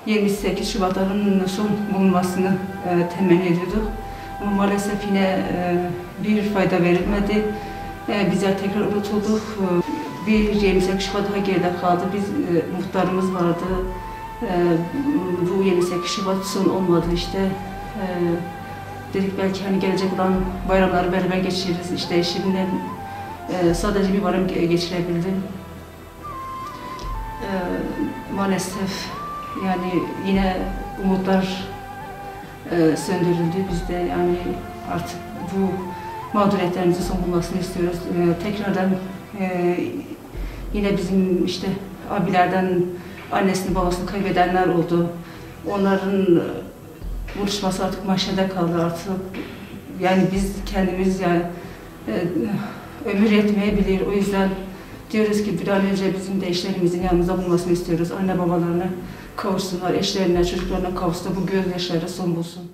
28 Şubat'ın son bulunmasını temenni ediyorduk. Ama maalesef yine bir fayda verilmedi. Bizler tekrar unutulduk. Bir 28 Şubat daha geride kaldı. Biz muhtarımız vardı. Bu 28 Şubat son olmadı işte. Dedik belki hani gelecek olan bayramları beraber geçiririz. İşte eşimle sadece bir bayram geçirebildim. Maalesef yani yine umutlar söndürüldü. Biz de yani artık bu mağduriyetlerimizin son bulmasını istiyoruz. Tekrardan yine bizim işte abilerden annesini babasını kaybedenler oldu. Onların buluşması artık mahşerde kaldı artık. Yani biz kendimiz yani ömür yetmeyebilir. O yüzden diyoruz ki bir an önce bizim de eşlerimizin yanımızda bulmasını istiyoruz. Anne babalarına kavuşsunlar, eşlerine, çocuklarına kavuşsun, bu gözyaşları son bulsun.